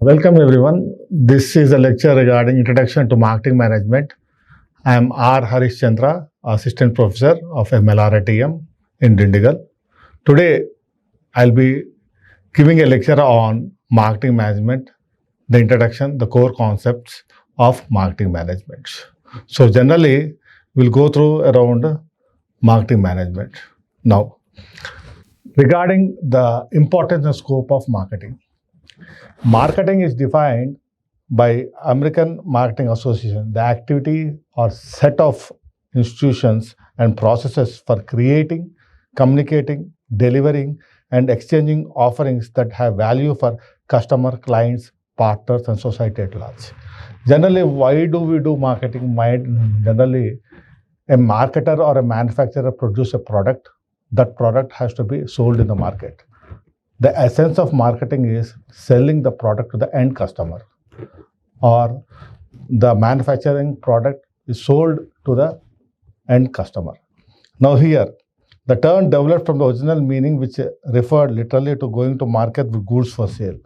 Welcome everyone. This is a lecture regarding Introduction to Marketing Management. I am Harish Chandra, Assistant Professor of Mlritm in Dundigal. Today, I'll be giving a lecture on marketing management, the introduction, the core concepts of marketing management. So generally, we'll go through around marketing management. Now, regarding the importance and scope of marketing. Marketing is defined by American Marketing Association, the activity or set of institutions and processes for creating, communicating, delivering, and exchanging offerings that have value for customer, clients, partners, and society at large. Generally, why do we do marketing? Generally, a marketer or a manufacturer produce a product. That product has to be sold in the market. The essence of marketing is selling the product to the end customer, or the manufacturing product is sold to the end customer. Now here, the term developed from the original meaning which referred literally to going to market with goods for sale.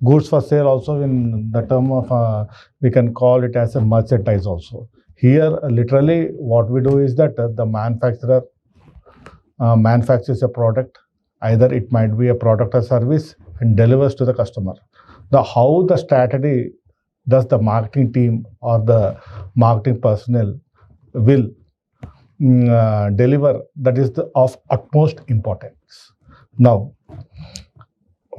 Goods for sale also in the term of, we can call it as a merchandise also. Here, literally what we do is that the manufacturer manufactures a product. Either it might be a product or service and delivers to the customer. How the strategy does the marketing team or the marketing personnel will deliver, that is of utmost importance. Now,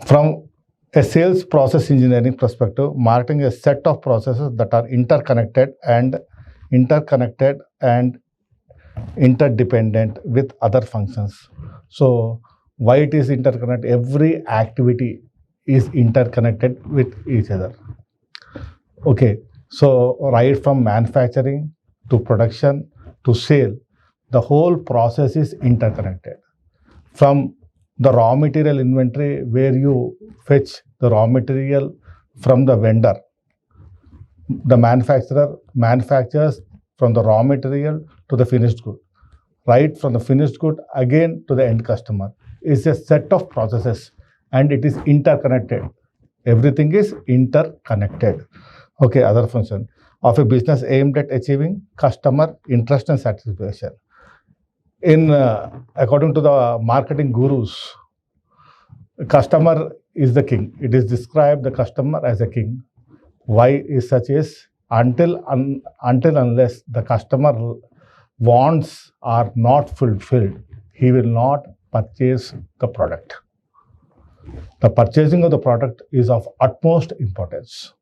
from a sales process engineering perspective, marketing is a set of processes that are interconnected and interdependent with other functions. So why it is interconnected? Every activity is interconnected with each other. Okay, so right from manufacturing to production to sale, the whole process is interconnected. From the raw material inventory, where you fetch the raw material from the vendor, the manufacturer manufactures from the raw material to the finished good. Right from the finished good again to the end customer is a set of processes, and it is interconnected. Everything is interconnected. Okay, other function of a business aimed at achieving customer interest and satisfaction. In according to the marketing gurus, customer is the king. It is described the customer as a king. Why is such is until unless the customer wants are not fulfilled, he will not purchase the product. The purchasing of the product is of utmost importance.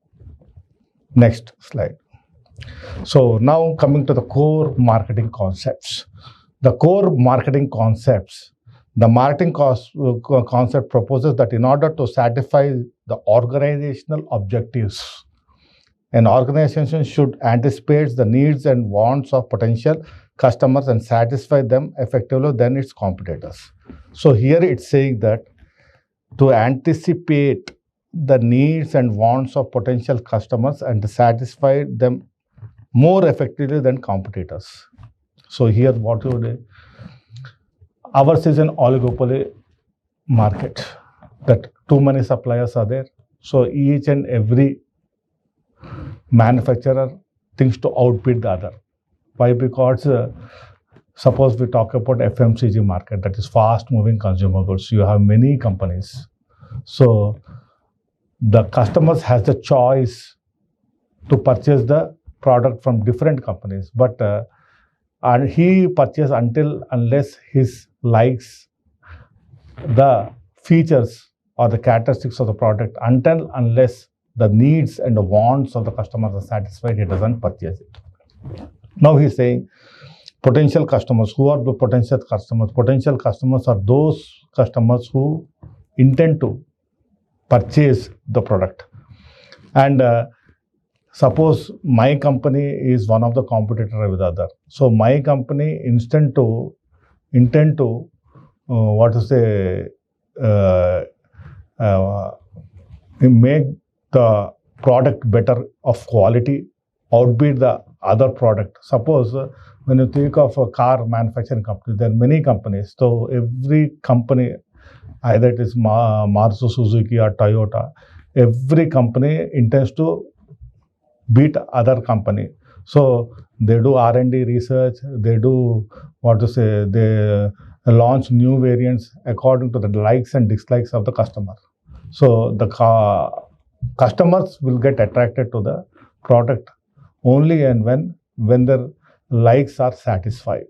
Next slide. So now coming to the core marketing concepts. The core marketing concepts, the marketing concept proposes that in order to satisfy the organizational objectives, an organization should anticipate the needs and wants of potential customers and satisfy them effectively than its competitors. So here it's saying that to anticipate the needs and wants of potential customers and to satisfy them more effectively than competitors. So here what you do, ours is an oligopoly market, that too many suppliers are there. So each and every manufacturer thinks to outbid the other. Why? Because suppose we talk about FMCG market, that is fast moving consumer goods. You have many companies. So the customers has the choice to purchase the product from different companies, but and he purchases unless he likes the features or the characteristics of the product, unless the needs and the wants of the customers are satisfied, he doesn't purchase it. Now he's saying potential customers. Who are the potential customers? Potential customers are those customers who intend to purchase the product. And suppose my company is one of the competitor with other. So my company intend to make the product better of quality, outbid the other product. Suppose when you think of a car manufacturing company, there are many companies. So every company, either it is Maruti Suzuki or Toyota, every company intends to beat other company. So they do R&D research, they do they launch new variants according to the likes and dislikes of the customer. So the customers will get attracted to the product only and when their likes are satisfied.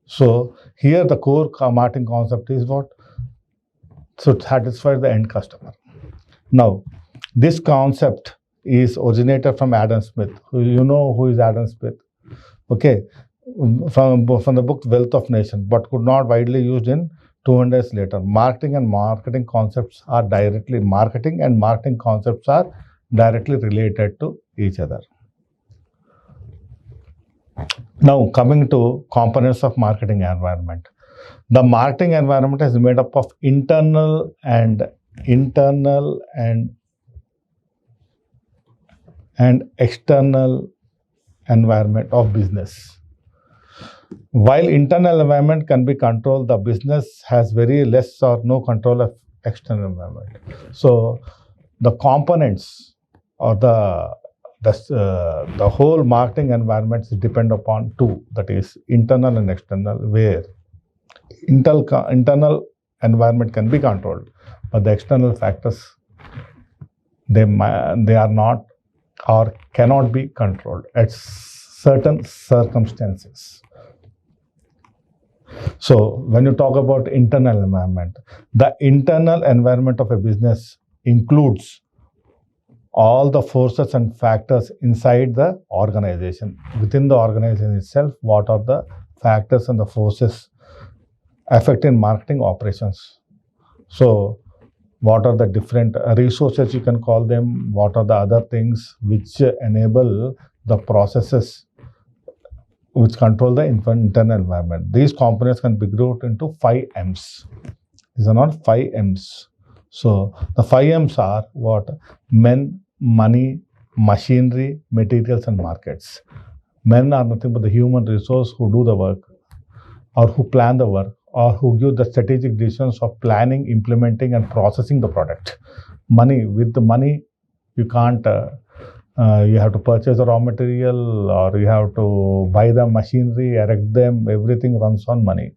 So here the core marketing concept is what? So satisfy the end customer. Now, this concept is originated from Adam Smith. You know who is Adam Smith? Okay, from the book Wealth of Nations, but could not widely used in 200 years later. Marketing and marketing concepts are marketing concepts are directly related to each other. Now, coming to components of marketing environment. The marketing environment is made up of internal and external environment of business. While internal environment can be controlled, the business has very less or no control of external environment. So the components or the whole marketing environment depend upon two, that is internal and external, where internal environment can be controlled, but the external factors, they are not or cannot be controlled at certain circumstances. So when you talk about internal environment, the internal environment of a business includes all the forces and factors inside the organization. Within the organization itself, what are the factors and the forces affecting marketing operations? So what are the different resources, you can call them, what are the other things which enable the processes which control the internal environment. These components can be grouped into 5 M's. These are not 5 M's. So the 5 M's are what? Men, money, machinery, materials and markets. Men are nothing but the human resource who do the work or who plan the work or who give the strategic decisions of planning, implementing and processing the product. Money, with the money you can't, you have to purchase the raw material or you have to buy the machinery, erect them, everything runs on money.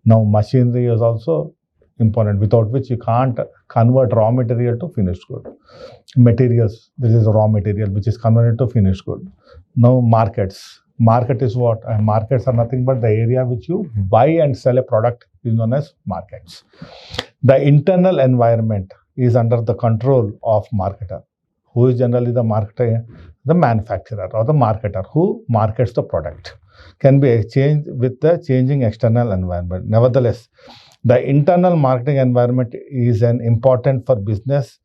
Now machinery is also important, without which you can't convert raw material to finished good. Materials, this is a raw material which is converted to finished good. Now markets. Market is what? Markets are nothing but the area which you buy and sell a product is known as markets. The internal environment is under the control of marketer. Who is generally the marketer? The manufacturer or the marketer who markets the product. Can be changed with the changing external environment. Nevertheless, the internal marketing environment is an important for business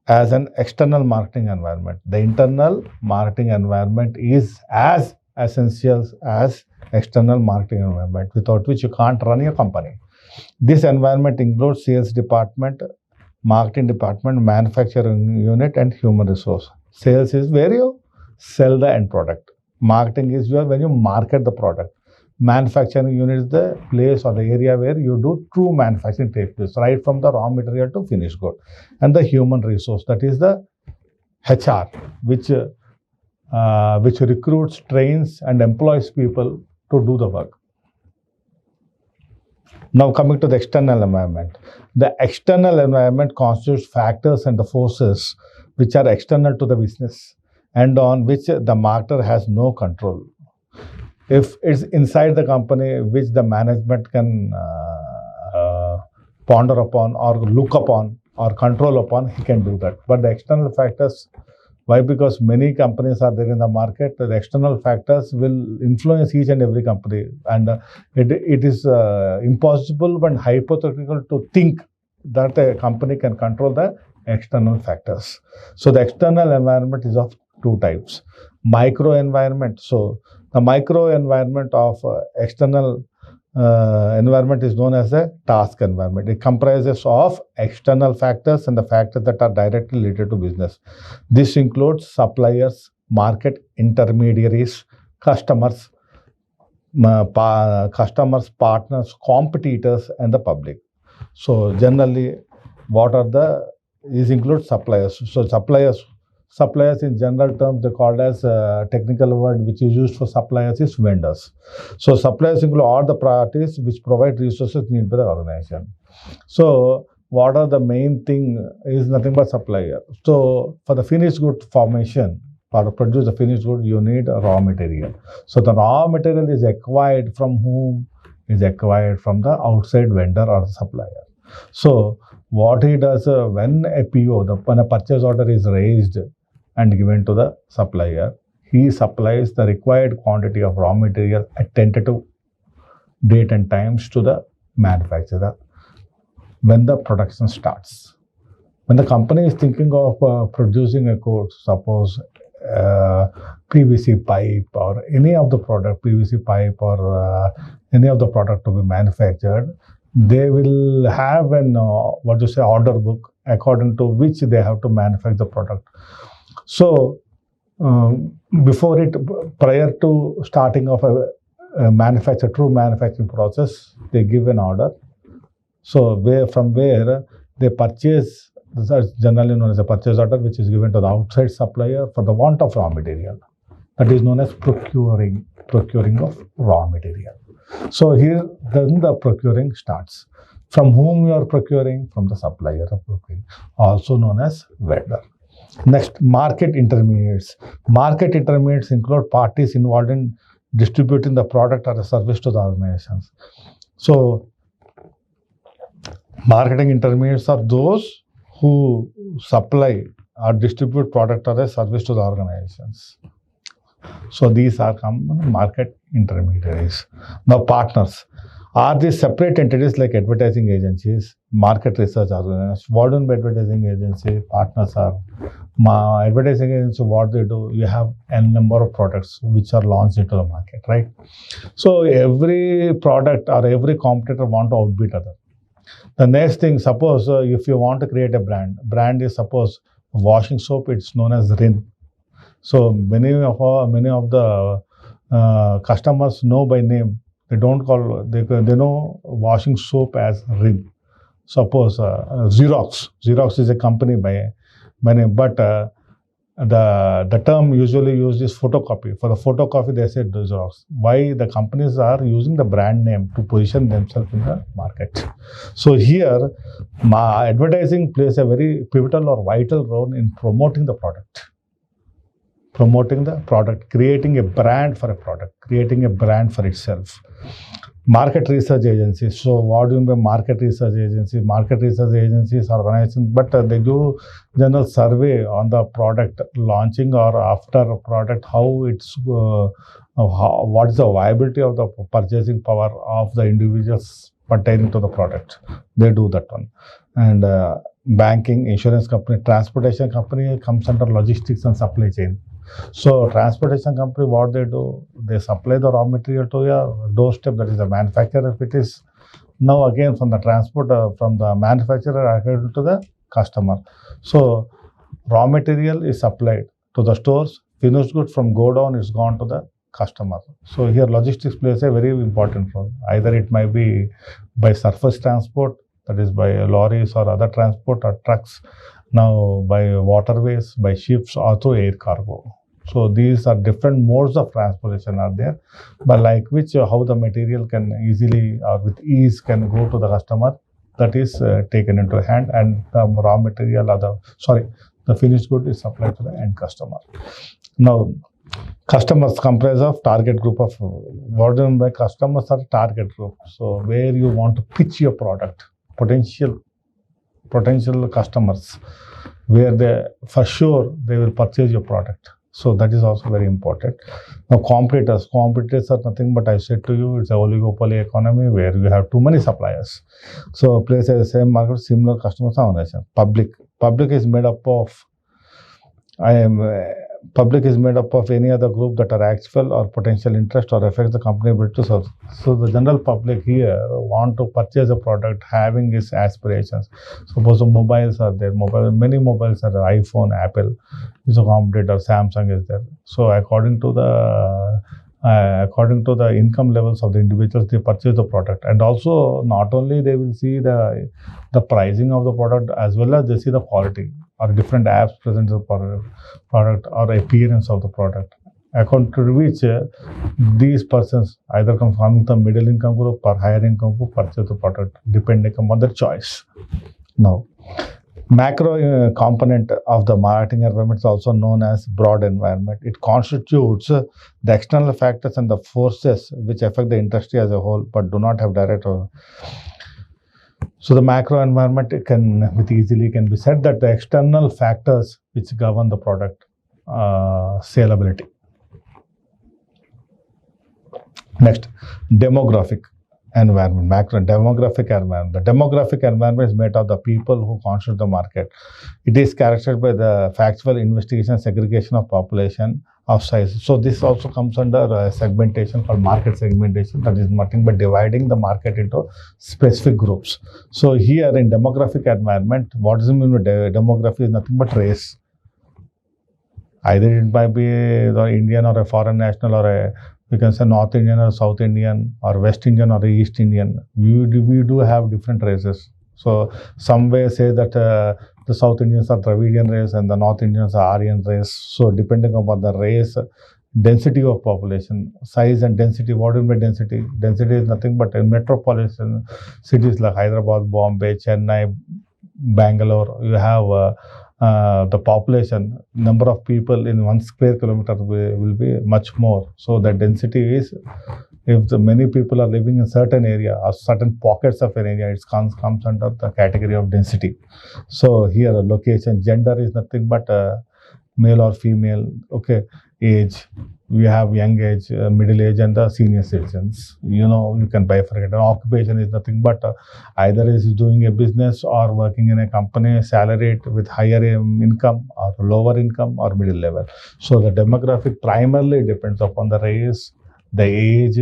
as an external marketing environment. The internal marketing environment is as essential as external marketing environment, without which you can't run your company. This environment includes sales department, marketing department, manufacturing unit and human resource. Sales is where you sell the end product. Marketing is when you market the product. Manufacturing unit is the place or the area where you do true manufacturing take place, right from the raw material to finished good. And the human resource, that is the HR, which recruits, trains and employs people to do the work. Now coming to the external environment. The external environment constitutes factors and the forces which are external to the business and on which the marketer has no control. If it's inside the company, which the management can ponder upon or look upon or control upon, he can do that. But the external factors, why? Because many companies are there in the market. The external factors will influence each and every company, and it is impossible and hypothetical to think that a company can control the external factors. So the external environment is of two types. Micro environment. So the micro environment of external environment is known as a task environment. It comprises of external factors and the factors that are directly related to business. This includes suppliers, market intermediaries, customers, partners, competitors, and the public. So generally, what are the is include suppliers. So suppliers in general terms they called as technical word which is used for suppliers is vendors. So suppliers include all the parties which provide resources needed by the organization. So what are the main thing is nothing but supplier. So for the finished good formation, for to produce the finished good, you need a raw material. So the raw material is acquired from whom? Is acquired from the outside vendor or the supplier. So what he does when a PO, when a purchase order is raised and given to the supplier, he supplies the required quantity of raw material at tentative date and times to the manufacturer when the production starts. When the company is thinking of producing a coat, suppose PVC pipe or any of the product, PVC pipe or any of the product to be manufactured, they will have an order book according to which they have to manufacture the product. So before it, prior to starting of a true manufacturing process, they give an order. So from where they purchase, that's generally known as a purchase order, which is given to the outside supplier for the want of raw material. That is known as procuring of raw material. So here then the procuring starts. From whom you are procuring? From the supplier of procuring, also known as vendor. Next, market intermediates. Market intermediates include parties involved in distributing the product or a service to the organizations. So marketing intermediates are those who supply or distribute product or a service to the organizations. So these are common market intermediaries. Now partners are these separate entities like advertising agencies, market research organizations. What do you mean by advertising agency? Partners are advertising agency. What they do? You have a number of products which are launched into the market, right? So every product or every competitor want to outbid other. The next thing, suppose if you want to create a brand is suppose washing soap, it's known as Rin. So many of the customers know by name. They don't call, they know washing soap as Rin. Suppose Xerox is a company by name, but the term usually used is photocopy. For the photocopy, they said Xerox. Why? The companies are using the brand name to position themselves in the market. So here, advertising plays a very pivotal or vital role in promoting the product. Creating a brand for a product, creating a brand for itself. Market research agencies. So what do you mean by market research agencies? Market research agencies are organizations, but they do general survey on the product launching or after a product, how it's, what is the viability of the purchasing power of the individuals pertaining to the product. They do that one. And banking, insurance company, transportation company comes under logistics and supply chain. So transportation company, what they do, they supply the raw material to your doorstep, that is the manufacturer. If it is now again from the transport, from the manufacturer to the customer. So raw material is supplied to the stores, finished good from go down is gone to the customer. So here logistics plays a very important role. Either it might be by surface transport, that is by lorries or other transport or trucks, now by waterways, by ships, or through air cargo. So these are different modes of transportation are there, but like which how the material can easily or with ease can go to the customer, that is taken into hand, and the raw material or the finished good is supplied to the end customer. Now customers comprise of target group of, what do you mean by customers are target group? So where you want to pitch your product, potential customers, where they for sure they will purchase your product. So that is also very important. Now competitors are nothing but, I said to you, it's a oligopoly economy where you have too many suppliers. So place the same market, similar customers organization. Public is made up of any other group that are actual or potential interest or affect the company ability to serve. So the general public here want to purchase a product having its aspirations. Suppose the mobiles are there, many mobiles are there, iPhone, Apple is a competitor, Samsung is there. So according to the according to the income levels of the individuals, they purchase the product. And also, not only they will see the pricing of the product, as well as they see the quality or different apps present the product or appearance of the product. According to which these persons either come from the middle income group or higher income group purchase the product depending upon their choice. Now, macro component of the marketing environment is also known as broad environment. It constitutes the external factors and the forces which affect the industry as a whole but do not have direct. So the macro environment can easily be said that the external factors which govern the product saleability. Next, demographic environment, macro demographic environment. The demographic environment is made of the people who constitute the market. It is characterized by the factual investigation, segregation of population of size. So this also comes under segmentation called market segmentation. That is nothing but dividing the market into specific groups. So here in demographic environment, what does it mean by demography is nothing but race. Either it might be the Indian or a foreign national or a we can say North Indian or South Indian or West Indian or East Indian. We do have different races. So some way say that the South Indians are Dravidian race and the North Indians are Aryan race. So depending upon the race, density of population, size and density. What do you mean by density? Density is nothing but in metropolitan cities like Hyderabad, Bombay, Chennai, Bangalore. You have the population, number of people in 1 square kilometer will be much more. So the density is, if the many people are living in certain area or certain pockets of an area, it comes under the category of density. So here location, gender is nothing but male or female. Okay, age, we have young age, middle age, and the senior citizens. You can bifurcate. An occupation is nothing but either is doing a business or working in a company, salaried with higher income or lower income or middle level. So the demographic primarily depends upon the race, the age,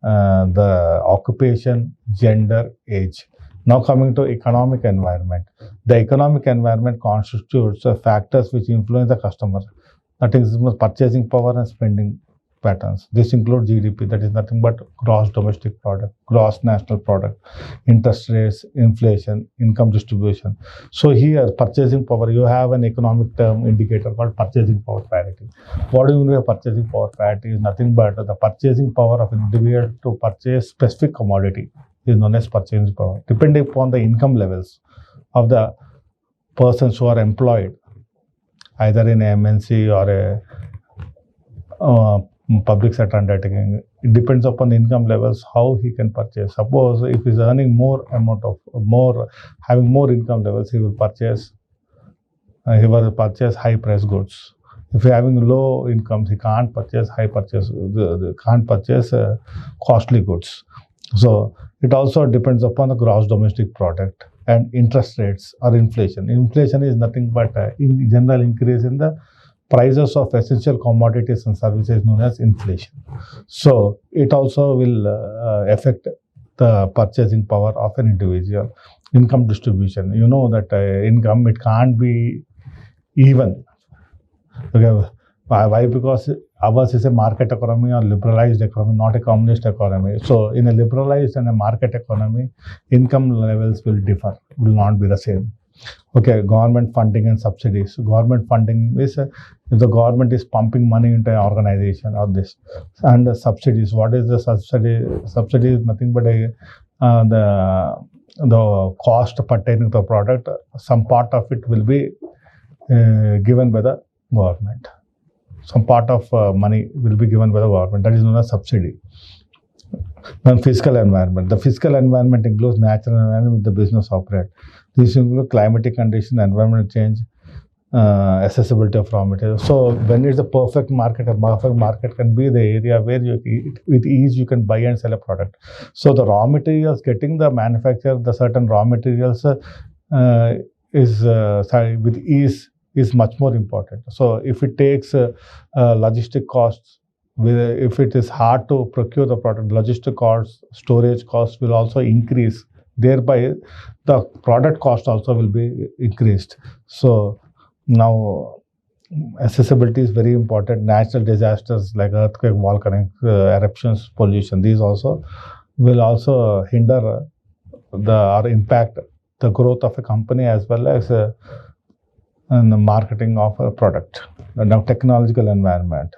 the occupation, gender, age. Now coming to economic environment. The economic environment constitutes factors which influence the customer. That is purchasing power and spending patterns. This includes GDP, that is nothing but gross domestic product, gross national product, interest rates, inflation, income distribution. So here, purchasing power, you have an economic term indicator called purchasing power parity. What do you mean by purchasing power parity? Is nothing but the purchasing power of an individual to purchase specific commodity is known as purchasing power. Depending upon the income levels of the persons who are employed, either in a MNC or a public sector undertaking, it depends upon the income levels how he can purchase. Suppose if he's earning having more income levels, he will purchase high price goods. If you're having low incomes, he can't purchase costly goods. So it also depends upon the gross domestic product and interest rates or inflation. Inflation is nothing but in general increase in the prices of essential commodities and services known as inflation. So it also will affect the purchasing power of an individual. Income distribution. You know that income, it can't be even. Okay. Why? Because ours is a market economy or liberalized economy, not a communist economy. So in a liberalized and a market economy, income levels will differ, will not be the same. Okay, government funding and subsidies. Government funding is if the government is pumping money into an organization or this. And the subsidies. What is the subsidy? Subsidy is nothing but the cost pertaining to the product. Some part of it will be given by the government. Some part of money will be given by the government. That is known as subsidy. Then fiscal environment. The fiscal environment includes natural environment with the business operate. These include climatic condition, environmental change, accessibility of raw materials. So when it's a perfect market can be the area where with ease you can buy and sell a product. So the raw materials, getting the manufacture, the certain raw materials with ease is much more important. So if it takes logistic costs, if it is hard to procure the product, logistic costs, storage costs will also increase. Thereby, the product cost also will be increased. So now accessibility is very important. Natural disasters like earthquake, volcanic eruptions, pollution, these also will also hinder or impact the growth of a company as well as and the marketing of a product. Now, technological environment.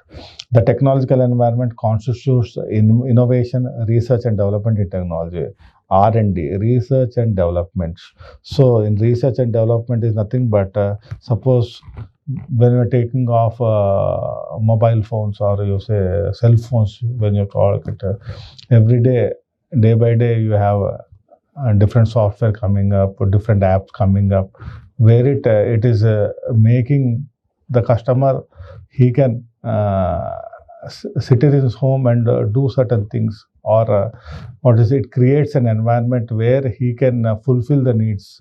The technological environment constitutes innovation, research and development in technology. R&D, research and development. So, in research and development is nothing but suppose when you're taking off mobile phones or you say cell phones, when you call it every day by day, you have different software coming up, different apps coming up, where it is making the customer, he can sit in his home and do certain things, or it creates an environment where he can fulfill the needs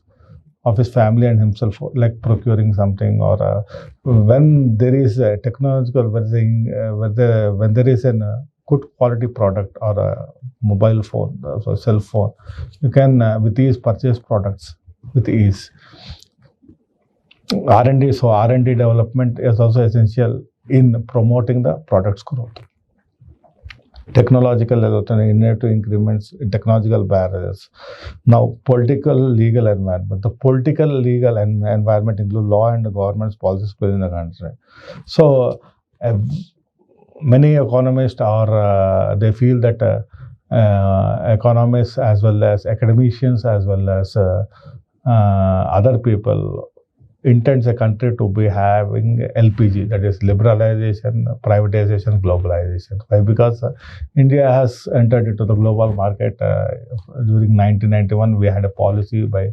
of his family and himself, like procuring something, or when there is a technological, when there is a good quality product or a mobile phone, so cell phone, you can with ease purchase products with ease. R&D, so R&D development is also essential in promoting the product's growth. Technological innovative increments, technological barriers. Now, political legal environment. The political legal environment includes law and government's policies within the country. So, many economists are they feel that economists as well as academicians as well as other people intends a country to be having LPG, that is liberalization, privatization, globalization. Why? Because India has entered into the global market during 1991. We had a policy by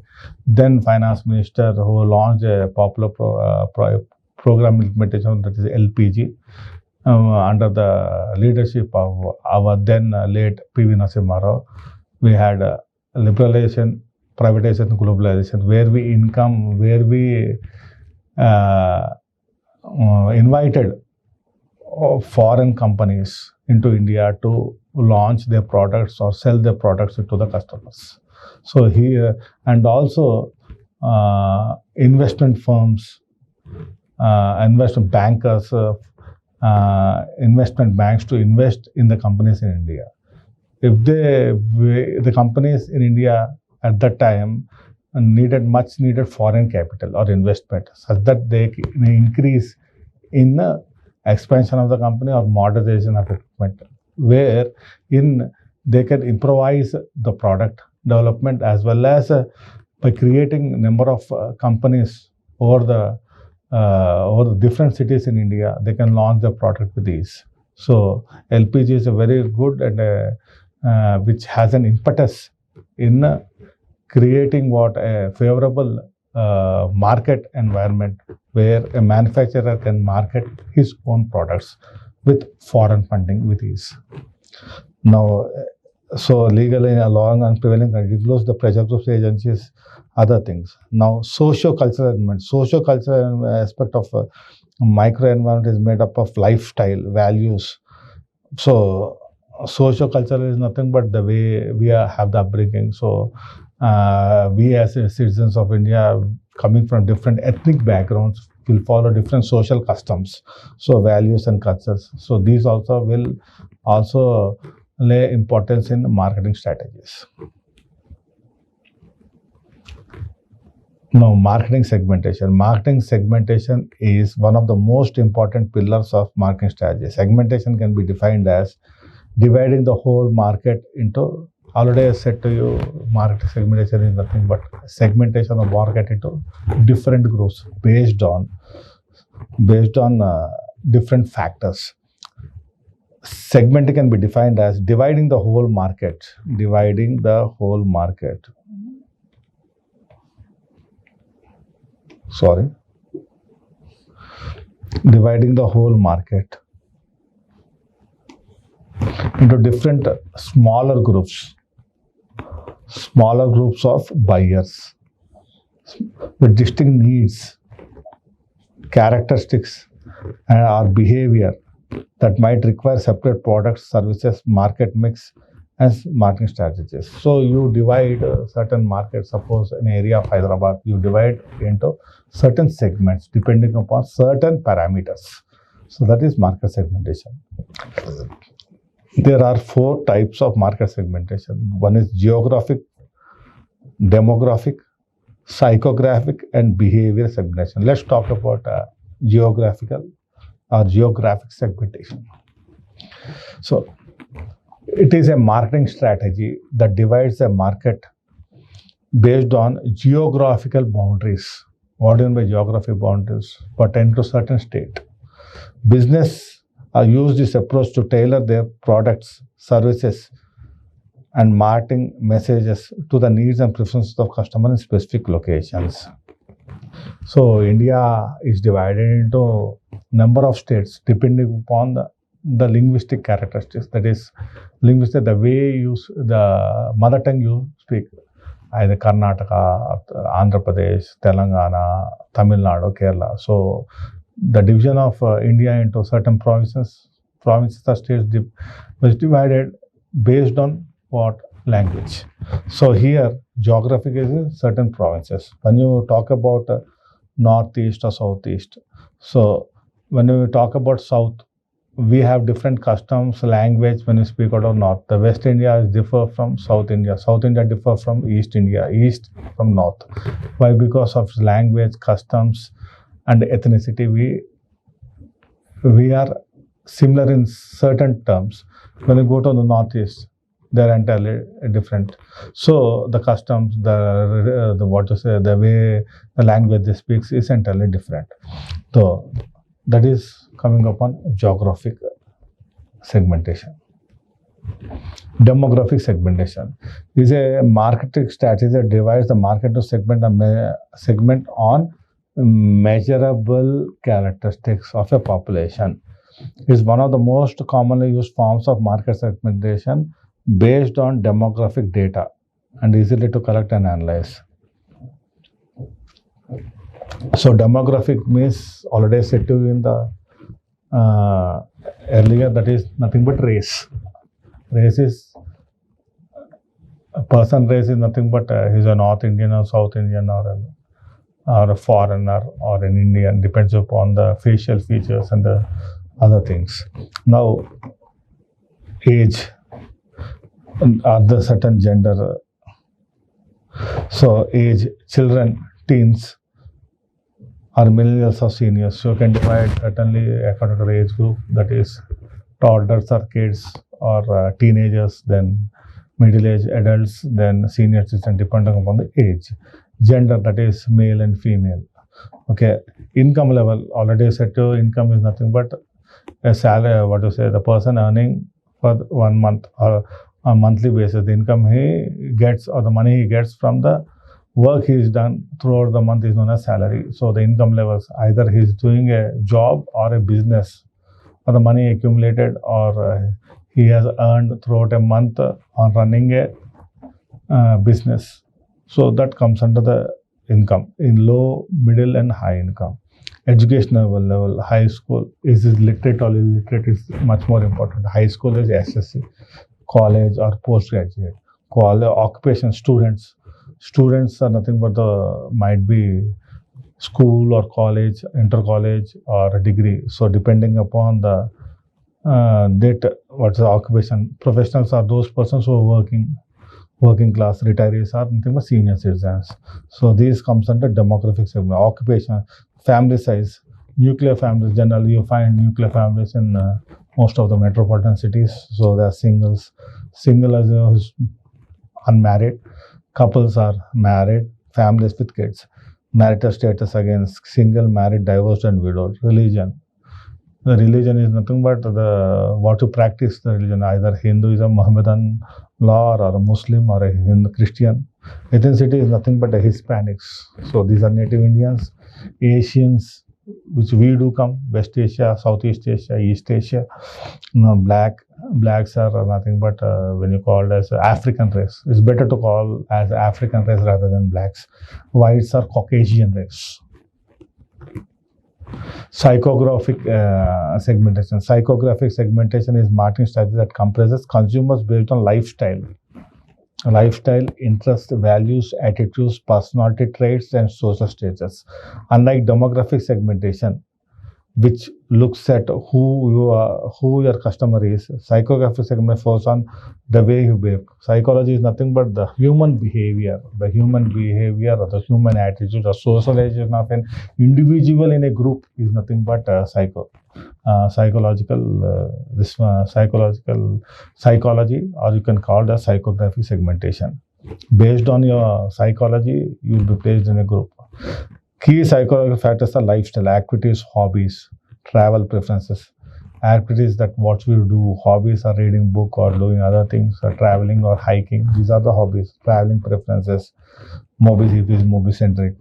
then finance minister who launched a popular program implementation, that is LPG, under the leadership of our then late P.V. Narasimha Rao. We had liberalization, privatization, globalization, where we invited foreign companies into India to launch their products or sell their products to the customers. So here, and also investment firms, investment bankers, investment banks to invest in the companies in India. If the companies in India at that time much needed foreign capital or investment, such that they increase in expansion of the company or modernization of equipment, where they can improvise the product development as well as by creating number of companies over the different cities in India, they can launch the product with ease. So LPG is a very good and which has an impetus in creating a favorable market environment where a manufacturer can market his own products with foreign funding with ease. Now, so legally allowing and prevailing includes the pressure groups, agencies, other things. Now, socio-cultural environment. Socio-cultural aspect of micro environment is made up of lifestyle, values. So, socio-cultural is nothing but the way we have the upbringing. So, we as citizens of India, coming from different ethnic backgrounds, will follow different social customs, so values and cultures. So these also will also lay importance in marketing strategies. Now, marketing segmentation. Marketing segmentation is one of the most important pillars of marketing strategy. Segmentation can be defined as dividing the whole market into, already I said to you, market segmentation is nothing but segmentation of market into different groups based on different factors. Segmenting can be defined as dividing the whole market. Dividing the whole market into different smaller groups of buyers with distinct needs, characteristics, and our behavior that might require separate products, services, market mix, as marketing strategies. So you divide certain markets. Suppose an area of Hyderabad, you divide into certain segments depending upon certain parameters. So that is market segmentation. There are 4 types of market segmentation. One is geographic, demographic, psychographic, and behavior segmentation. Let's talk about geographical or geographic segmentation. So it is a marketing strategy that divides a market based on geographical boundaries. What do you mean by geographic boundaries? Pertain to certain state. Business use this approach to tailor their products, services, and marketing messages to the needs and preferences of customers in specific locations. So India is divided into number of states depending upon the linguistic characteristics. That is, linguistic, the way you the mother tongue you speak, either Karnataka, Andhra Pradesh, Telangana, Tamil Nadu, Kerala. So the division of India into certain provinces or states was divided based on what language. So here geographic is certain provinces. When you talk about northeast or southeast, so when we talk about south, we have different customs, language when we speak out of north. The West India is differ from South India. South India differ from East India. East from North. Why? Because of language, customs, and ethnicity. We are similar in certain terms. When you go to the northeast, they're entirely different. So the customs, the what to say, the way the language they speak is entirely different. So that is coming upon geographic segmentation. Demographic segmentation is a marketing strategy that divides the market to segment on measurable characteristics of a population. Is one of the most commonly used forms of market segmentation based on demographic data and easily to collect and analyze. So demographic means already said to you in the earlier, that is nothing but race. Race is a person race is nothing but he's a North Indian or South Indian or a foreigner or an Indian, depends upon the facial features and the other things. Now, age and other certain gender. So age, children, teens, or millennials or seniors. So you can divide certainly according to the age group, that is toddlers or kids or teenagers, then middle-aged adults, then senior citizens, depending upon the age. Gender, that is male and female. Okay, income level, already said to income is nothing but a salary, what to say, the person earning for 1 month or a monthly basis, the income he gets or the money he gets from the work he is done throughout the month is known as salary. So the income levels, either he is doing a job or a business, or the money accumulated or he has earned throughout a month on running a business. So that comes under the income in low, middle, and high income. Educational level, high school is literate or illiterate is much more important. High school is SSC, college or postgraduate. Occupation, students. Students are nothing but might be school or college, inter-college or a degree. So depending upon the what's the occupation. Professionals are those persons who are working class. Retirees are nothing but senior citizens. So these comes under demographic segment. Occupation, family size, nuclear families. Generally, you find nuclear families in most of the metropolitan cities. So they are singles. Single is unmarried. Couples are married. Families with kids. Marital status again, single, married, divorced, and widowed. Religion. The religion is nothing but what to practice the religion, either Hinduism, Mohammedan law, or a Muslim or a Hindu Christian. Ethnicity is nothing but a Hispanics. So these are native Indians, Asians, which we do come, West Asia, Southeast Asia, East Asia. Blacks are nothing but when you call as African race. It's better to call as African race rather than blacks. Whites are Caucasian race. Psychographic segmentation. Psychographic segmentation is marketing strategy that comprises consumers based on lifestyle, interests, values, attitudes, personality traits, and social status. Unlike demographic segmentation, which looks at who your customer is, psychographic segment focuses on the way you behave. Psychology is nothing but the human behavior, or the human attitude, or socialization of an individual in a group is nothing but psychology, or you can call it as psychographic segmentation. Based on your psychology, you will be placed in a group. Key psychological factors are lifestyle, activities, hobbies, travel preferences. Activities that what we do, hobbies are reading book or doing other things, or traveling or hiking. These are the hobbies. Traveling preferences, movies, if it is movie centric.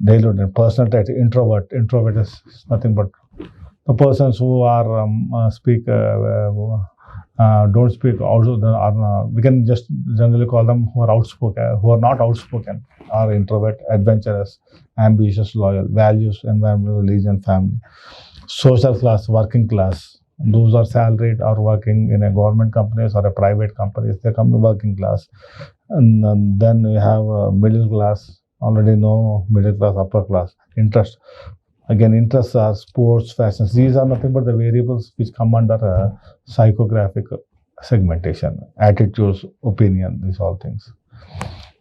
Daily routine, personal type, introvert. Introvert is nothing but the persons who are don't speak also, we can just generally call them who are outspoken, who are not outspoken, are introvert, adventurous, ambitious, loyal, values, environmental, religion, family. Social class, working class, those are salaried or working in a government companies or a private companies, they come to working class. And then we have middle class, already know middle class, upper class. Interest. Again, interests are sports, fashions. These are nothing but the variables which come under psychographic segmentation. Attitudes, opinion, these all things.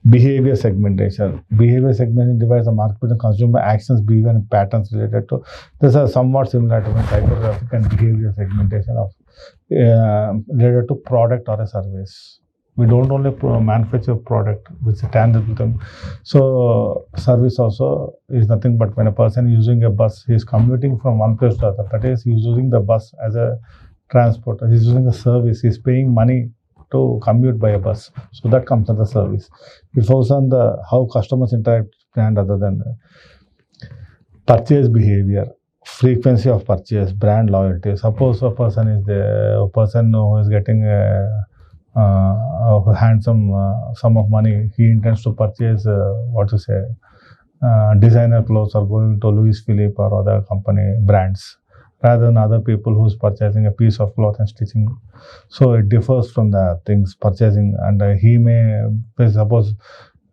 Behavior segmentation. Behavior segmentation divides the market between consumer actions, behavior, and patterns related to. These are somewhat similar to the psychographic and behavior segmentation of related to product or a service. We don't only manufacture product with a tangible thing. So service also is nothing but when a person is using a bus, he is commuting from one place to other. That is, he is using the bus as a transport. He is using a service. He is paying money to commute by a bus. So that comes under service. It focuses on the how customers interact and other than purchase behavior, frequency of purchase, brand loyalty. Suppose a person who is getting a handsome sum of money, he intends to purchase designer clothes or going to Louis Philippe or other company brands rather than other people who's purchasing a piece of cloth and stitching. So it differs from the things purchasing, and he may suppose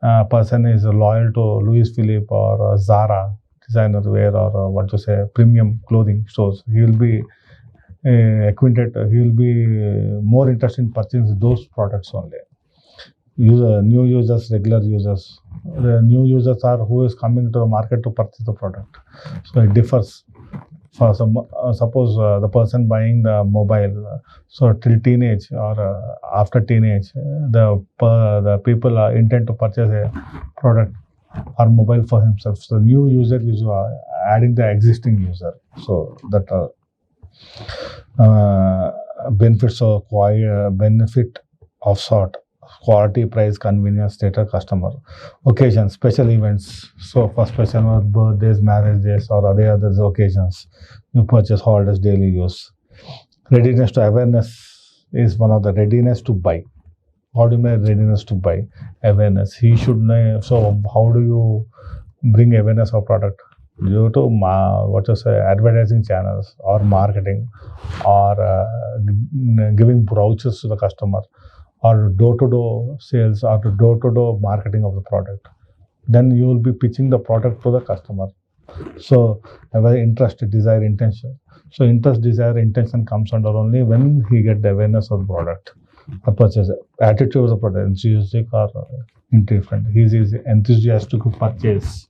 a person is loyal to Louis Philippe or Zara designer wear or premium clothing stores. He will be acquainted, he will be more interested in purchasing those products only. New users, regular users. The new users are who is coming to the market to purchase the product. So it differs. For some, suppose the person buying the mobile, so till teenage or after teenage, the people intend to purchase a product or mobile for himself. So new user is adding the existing user. So that benefit of sort, quality, price, convenience, status, customer, occasions, special events. So for special birthdays, marriage days, or other occasions, you purchase holidays, daily use. Readiness to awareness is one of the readiness to buy. How do you mean readiness to buy? Awareness. He should know. So how do you bring awareness of product? Due to advertising channels or marketing or giving brochures to the customer or door-to-door sales or door-to-door marketing of the product. Then you will be pitching the product to the customer. So interest, desire, intention. So interest, desire, intention comes under only when he get the awareness of the product. The purchase attitude of the product, enthusiastic or indifferent. He is enthusiastic to purchase.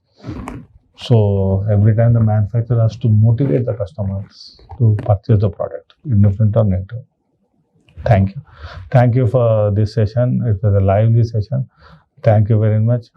So every time the manufacturer has to motivate the customers to purchase the product, indifferent or negative. Thank you. Thank you for this session. It was a lively session. Thank you very much.